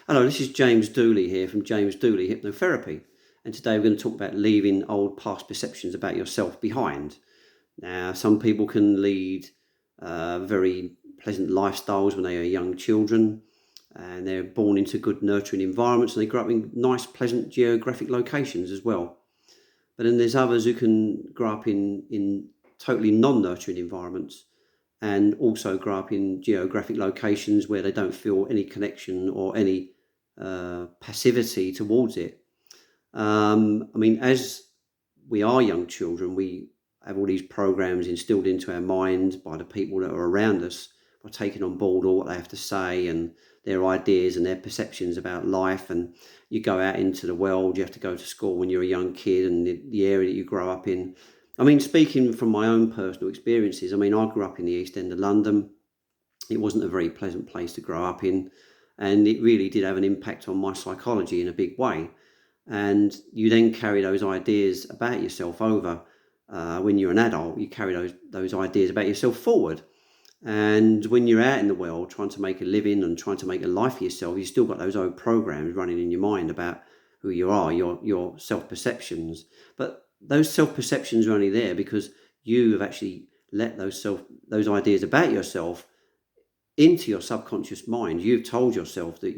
Hello, this is James Dooley here from James Dooley Hypnotherapy. And today we're going to talk about leaving old past perceptions about yourself behind. Now, some people can lead very pleasant lifestyles when they are young children and they're born into good nurturing environments and they grow up in nice, pleasant geographic locations as well. But then there's others who can grow up in totally non-nurturing environments and also grow up in geographic locations where they don't feel any connection or any passivity towards it. As we are young children, we have all these programs instilled into our minds by the people that are around us, by taking on board all what they have to say and their ideas and their perceptions about life. And you go out into the world, you have to go to school when you're a young kid, and the area that you grow up in. Speaking from my own personal experiences, I grew up in the East End of London. It wasn't a very pleasant place to grow up in, and it really did have an impact on my psychology in a big way. And you then carry those ideas about yourself over when you're an adult. You carry those ideas about yourself forward, and when you're out in the world trying to make a living and trying to make a life for yourself, you've still got those old programs running in your mind about who you are, your self perceptions. But those self perceptions are only there because you have actually let those ideas about yourself into your subconscious mind. You've told yourself that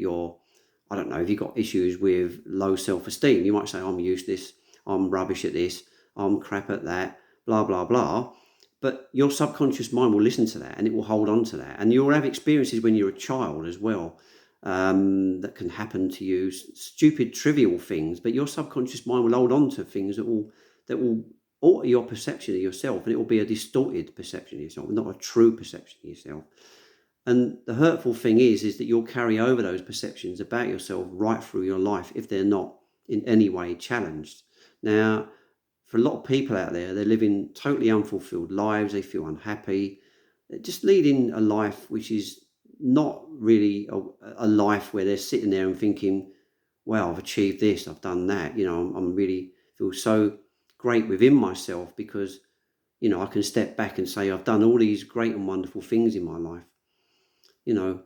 I don't know, if you've got issues with low self-esteem, you might say, I'm useless, I'm rubbish at this, I'm crap at that, blah, blah, blah. But your subconscious mind will listen to that and it will hold on to that. And you'll have experiences when you're a child as well that can happen to you, stupid, trivial things, but your subconscious mind will hold on to things that will alter your perception of yourself, and it will be a distorted perception of yourself, not a true perception of yourself. And the hurtful thing is that you'll carry over those perceptions about yourself right through your life if they're not in any way challenged. Now, for a lot of people out there, they're living totally unfulfilled lives. They feel unhappy. They're just leading a life which is not really a life where they're sitting there and thinking, well, I've achieved this, I've done that. I'm really feel so great within myself because, I can step back and say, I've done all these great and wonderful things in my life you know.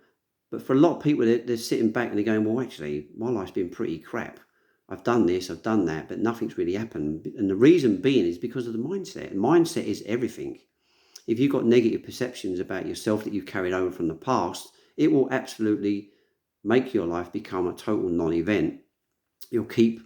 But for a lot of people, they're sitting back and they're going, well, actually, my life's been pretty crap. I've done this, I've done that, but nothing's really happened. And the reason being is because of the mindset. And mindset is everything. If you've got negative perceptions about yourself that you've carried over from the past, it will absolutely make your life become a total non-event. You'll keep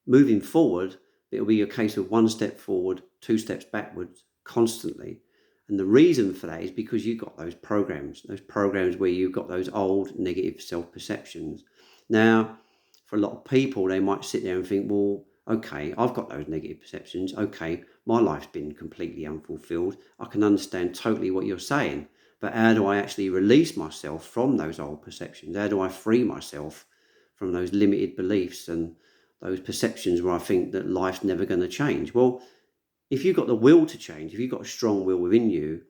moving forward. It'll be a case of one step forward, two steps backwards constantly. And the reason for that is because you've got those programs where you've got those old negative self-perceptions. Now, for a lot of people, they might sit there and think, well, okay, I've got those negative perceptions. Okay, my life's been completely unfulfilled. I can understand totally what you're saying. But how do I actually release myself from those old perceptions? How do I free myself from those limited beliefs and those perceptions where I think that life's never going to change? Well, if you've got the will to change, if you've got a strong will within you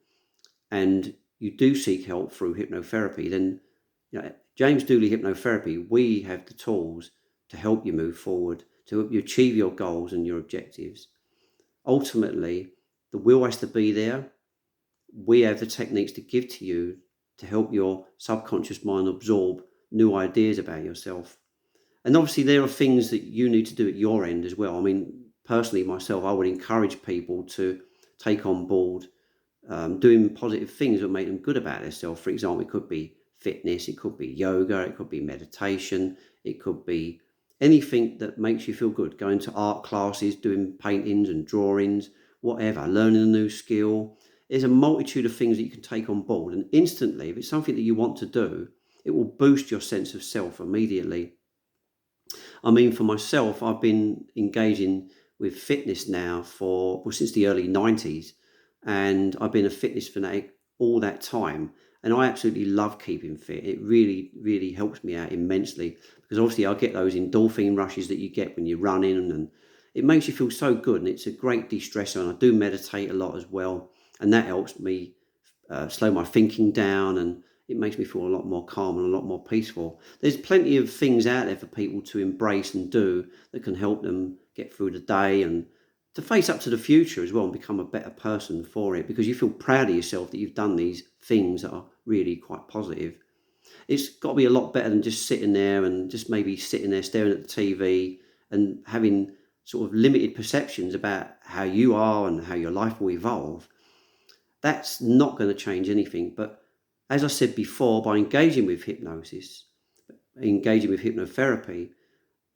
and you do seek help through hypnotherapy, then James Dooley Hypnotherapy, we have the tools to help you move forward, to help you achieve your goals and your objectives. Ultimately, the will has to be there. We have the techniques to give to you to help your subconscious mind absorb new ideas about yourself. And obviously, there are things that you need to do at your end as well. Personally, myself, I would encourage people to take on board doing positive things that make them good about themselves. For example, it could be fitness, it could be yoga, it could be meditation, it could be anything that makes you feel good. Going to art classes, doing paintings and drawings, whatever, learning a new skill. There's a multitude of things that you can take on board. And instantly, if it's something that you want to do, it will boost your sense of self immediately. For myself, I've been engaging with fitness now since the early 90s. And I've been a fitness fanatic all that time. And I absolutely love keeping fit. It really, really helps me out immensely because obviously I get those endorphin rushes that you get when you're running and it makes you feel so good. And it's a great de-stressor. And I do meditate a lot as well. And that helps me slow my thinking down and it makes me feel a lot more calm and a lot more peaceful. There's plenty of things out there for people to embrace and do that can help them get through the day and to face up to the future as well and become a better person for it because you feel proud of yourself that you've done these things that are really quite positive. It's got to be a lot better than just sitting there and just maybe sitting there staring at the TV and having sort of limited perceptions about how you are and how your life will evolve. That's not going to change anything. But as I said before, by engaging with hypnosis, engaging with hypnotherapy,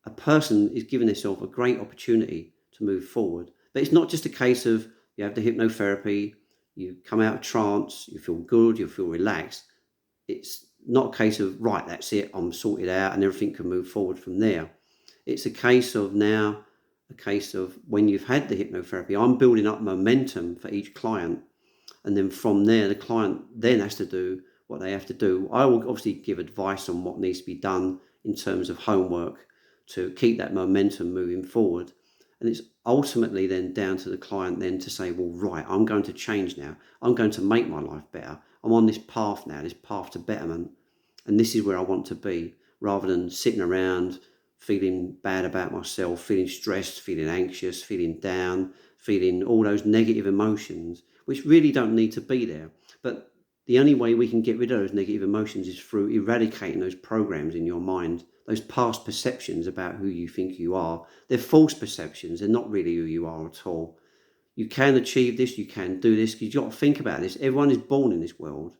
a person is giving themselves a great opportunity to move forward. But it's not just a case of you have the hypnotherapy, you come out of trance, you feel good, you feel relaxed. It's not a case of, right, that's it, I'm sorted out and everything can move forward from there. It's a case of when you've had the hypnotherapy, I'm building up momentum for each client. And then from there, the client then has to do what they have to do. I will obviously give advice on what needs to be done in terms of homework to keep that momentum moving forward. And it's ultimately then down to the client then to say, well, right, I'm going to change now. I'm going to make my life better. I'm on this path now, this path to betterment. And this is where I want to be, rather than sitting around feeling bad about myself, feeling stressed, feeling anxious, feeling down, feeling all those negative emotions, which really don't need to be there. But the only way we can get rid of those negative emotions is through eradicating those programs in your mind, those past perceptions about who you think you are. They're false perceptions. They're not really who you are at all. You can achieve this. You can do this. Because you've got to think about this. Everyone is born in this world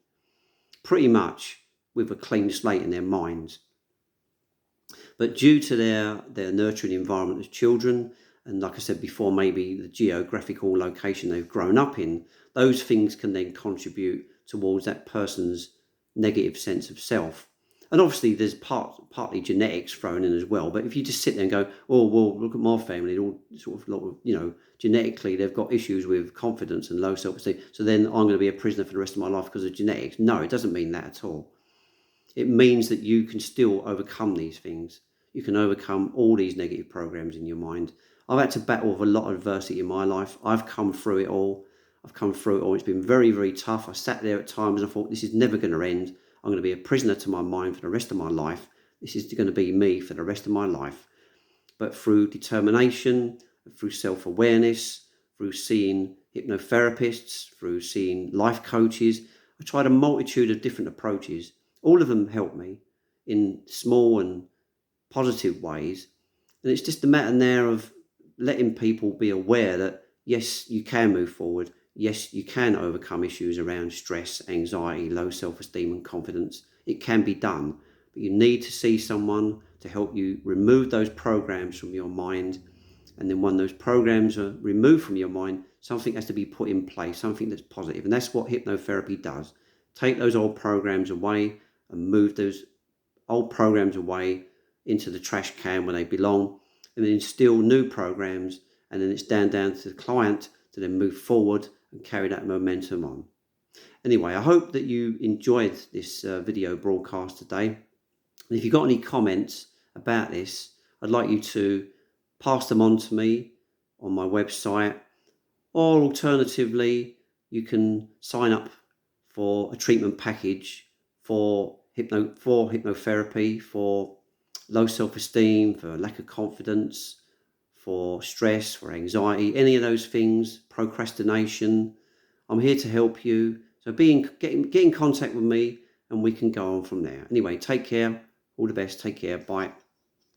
pretty much with a clean slate in their minds. But due to their nurturing environment as children, and like I said before, maybe the geographical location they've grown up in, those things can then contribute towards that person's negative sense of self. And obviously there's partly genetics thrown in as well. But if you just sit there and go, oh, well, look at my family, they're all sort of, genetically they've got issues with confidence and low self-esteem. So then I'm going to be a prisoner for the rest of my life because of genetics. No, it doesn't mean that at all. It means that you can still overcome these things. You can overcome all these negative programs in your mind. I've had to battle with a lot of adversity in my life. I've come through it all. It's been very, very tough. I sat there at times and I thought, this is never going to end. I'm going to be a prisoner to my mind for the rest of my life. This is going to be me for the rest of my life. But through determination, through self-awareness, through seeing hypnotherapists, through seeing life coaches, I tried a multitude of different approaches. All of them helped me in small and positive ways. And it's just a matter now of letting people be aware that, yes, you can move forward. Yes, you can overcome issues around stress, anxiety, low self-esteem and confidence. It can be done. But you need to see someone to help you remove those programs from your mind. And then when those programs are removed from your mind, something has to be put in place, something that's positive. And that's what hypnotherapy does. Take those old programs away and move those old programs away into the trash can where they belong, and then instill new programs. And then it's down to the client to then move forward and carry that momentum on. Anyway, I hope that you enjoyed this video broadcast today. And if you've got any comments about this, I'd like you to pass them on to me on my website, or alternatively, you can sign up for a treatment package for hypnotherapy, for low self-esteem, for lack of confidence, for stress, for anxiety, any of those things, procrastination. I'm here to help you. So get in contact with me and we can go on from there. Anyway, take care. All the best. Take care. Bye.